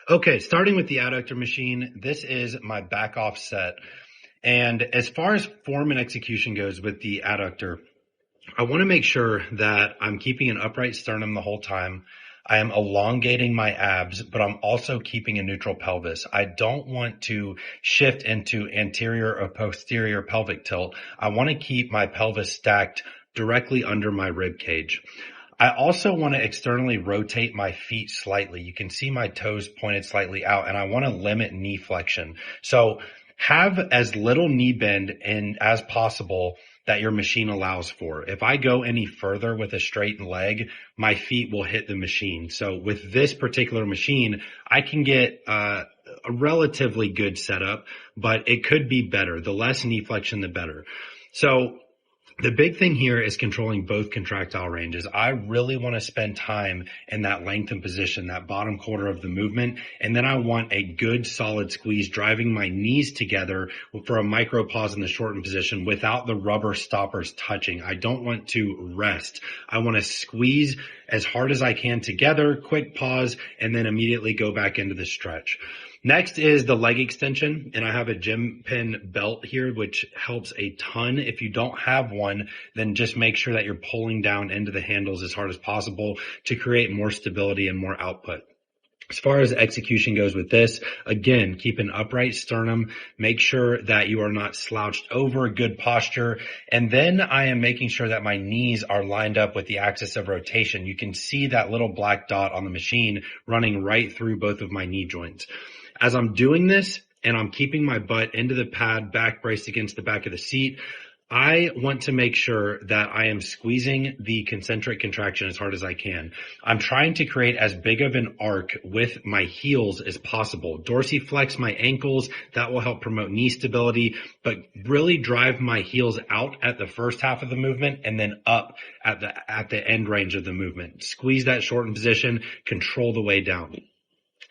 Okay, starting with the adductor machine, this is my back off set. And as far as form and execution goes with the adductor, I want to make sure that I'm keeping an upright sternum the whole time. I am elongating my abs, but I'm also keeping a neutral pelvis. I don't want to shift into anterior or posterior pelvic tilt. I want to keep my pelvis stacked directly under my rib cage. I also want to externally rotate my feet slightly. You can see my toes pointed slightly out, and I want to limit knee flexion. So have as little knee bend in as possible that your machine allows for. If I go any further with a straight leg, my feet will hit the machine. So with this particular machine, I can get a relatively good setup, but it could be better. The less knee flexion, the better. So the big thing here is controlling both contractile ranges. I really want to spend time in that lengthened position, that bottom quarter of the movement. And then I want a good solid squeeze, driving my knees together for a micro pause in the shortened position without the rubber stoppers touching. I don't want to rest. I want to squeeze as hard as I can together, quick pause, and then immediately go back into the stretch. Next is the leg extension, and I have a gym pin belt here, which helps a ton. If you don't have one, then just make sure that you're pulling down into the handles as hard as possible to create more stability and more output. As far as execution goes with this, again, keep an upright sternum, make sure that you are not slouched over, good posture, and then I am making sure that my knees are lined up with the axis of rotation. You can see that little black dot on the machine running right through both of my knee joints. As I'm doing this and I'm keeping my butt into the pad, back braced against the back of the seat, I want to make sure that I am squeezing the concentric contraction as hard as I can. I'm trying to create as big of an arc with my heels as possible. Dorsiflex my ankles. That will help promote knee stability, but really drive my heels out at the first half of the movement and then up at the end range of the movement. Squeeze that shortened position, control the way down.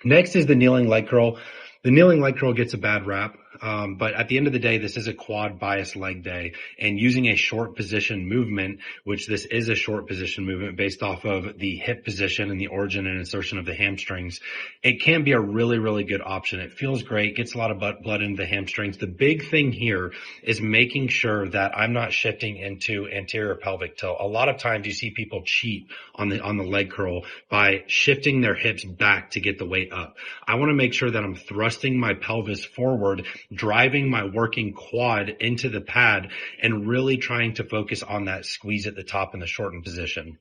Next is the kneeling leg curl. The kneeling leg curl gets a bad rap, but at the end of the day, this is a quad bias leg day, and using a short position movement, which this is a short position movement based off of the hip position and the origin and insertion of the hamstrings, it can be a really, really good option. It feels great, gets a lot of blood into the hamstrings. The big thing here is making sure that I'm not shifting into anterior pelvic tilt. A lot of times you see people cheat on the leg curl by shifting their hips back to get the weight up. I want to make sure that I'm thrusting my pelvis forward, driving my working quad into the pad, and really trying to focus on that squeeze at the top in the shortened position.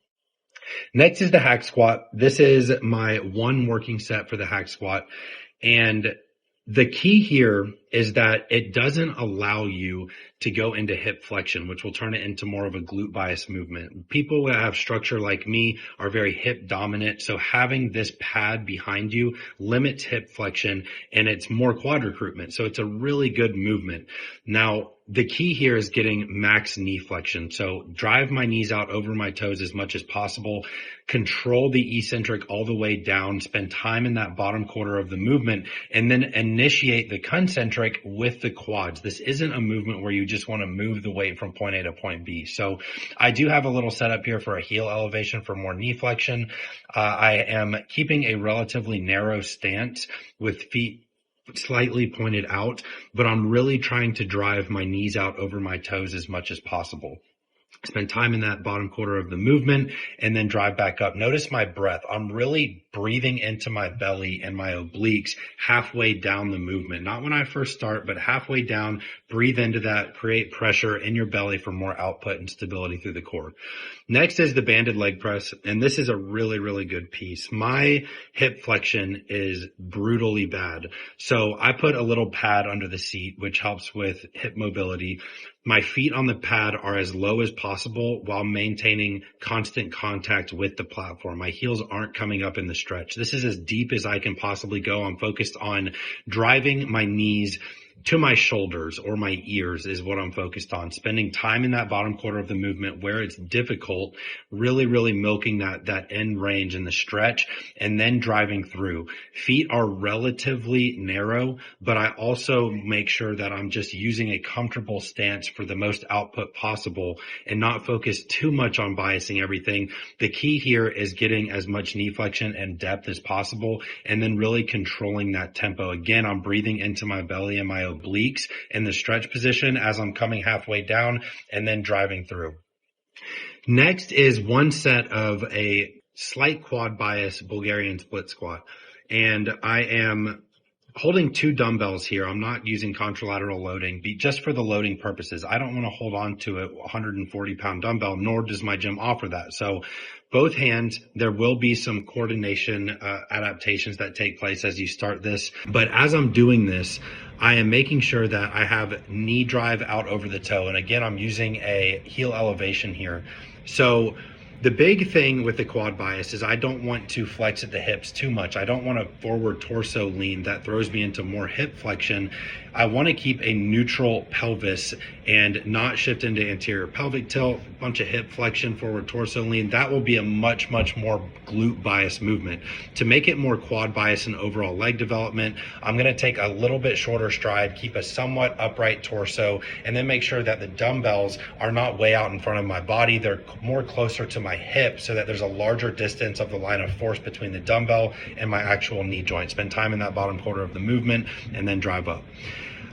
Next is the hack squat. This is my one working set for the hack squat. And the key here is that it doesn't allow you to go into hip flexion, which will turn it into more of a glute bias movement. People that have structure like me are very hip dominant. So having this pad behind you limits hip flexion and it's more quad recruitment. So it's a really good movement. Now, the key here is getting max knee flexion. So drive my knees out over my toes as much as possible. Control the eccentric all the way down. Spend time in that bottom quarter of the movement and then initiate the concentric with the quads. This isn't a movement where you just want to move the weight from point A to point B. So I do have a little setup here for a heel elevation for more knee flexion. I am keeping a relatively narrow stance with feet slightly pointed out, but I'm really trying to drive my knees out over my toes as much as possible. Spend time in that bottom quarter of the movement and then drive back up. Notice my breath. I'm really breathing into my belly and my obliques halfway down the movement. Not when I first start, but halfway down. Breathe into that, create pressure in your belly for more output and stability through the core. Next is the banded leg press, and this is a really, really good piece. My hip flexion is brutally bad. So I put a little pad under the seat, which helps with hip mobility. My feet on the pad are as low as possible while maintaining constant contact with the platform. My heels aren't coming up in the stretch. This is as deep as I can possibly go. I'm focused on driving my knees to my shoulders or my ears is what I'm focused on. Spending time in that bottom quarter of the movement where it's difficult, really milking that end range and the stretch, and then driving through. Feet are relatively narrow, but I also make sure that I'm just using a comfortable stance for the most output possible and not focus too much on biasing everything. The key here is getting as much knee flexion and depth as possible, and then really controlling that tempo. Again, I'm breathing into my belly and my obliques in the stretch position as I'm coming halfway down and then driving through. Next is one set of a slight quad bias Bulgarian split squat. And I am holding 2 dumbbells here. I'm not using contralateral loading just for the loading purposes. I don't want to hold on to a 140-pound dumbbell, nor does my gym offer that. So both hands, there will be some coordination adaptations that take place as you start this. But as I'm doing this, I am making sure that I have knee drive out over the toe. And again, I'm using a heel elevation here. So the big thing with the quad bias is I don't want to flex at the hips too much. I don't want a forward torso lean that throws me into more hip flexion. I want to keep a neutral pelvis and not shift into anterior pelvic tilt, a bunch of hip flexion, forward torso lean. That will be a much more glute bias movement. To make it more quad bias and overall leg development, I'm going to take a little bit shorter stride, keep a somewhat upright torso, and then make sure that the dumbbells are not way out in front of my body. They're more closer to my hip so that there's a larger distance of the line of force between the dumbbell and my actual knee joint. Spend time in that bottom quarter of the movement and then drive up.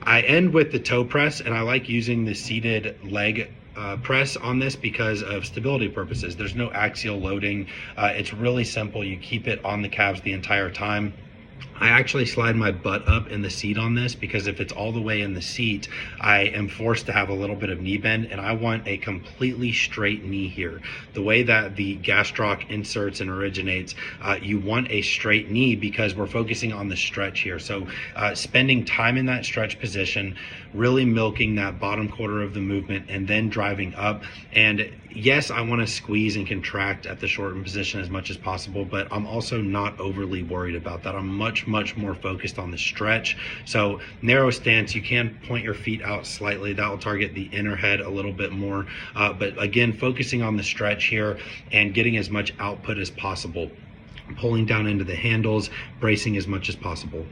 I end with the toe press, and I like using the seated leg press on this because of stability purposes. There's no axial loading. It's really simple. You keep it on the calves the entire time. I actually slide my butt up in the seat on this because if it's all the way in the seat, I am forced to have a little bit of knee bend, and I want a completely straight knee here. The way that the gastroc inserts and originates, you want a straight knee because we're focusing on the stretch here. So spending time in that stretch position, really milking that bottom quarter of the movement and then driving up. And yes, I want to squeeze and contract at the shortened position as much as possible, but I'm also not overly worried about that. I'm much more focused on the stretch. So narrow stance, you can point your feet out slightly. That will target the inner head a little bit more. But again, focusing on the stretch here and getting as much output as possible. Pulling down into the handles, bracing as much as possible.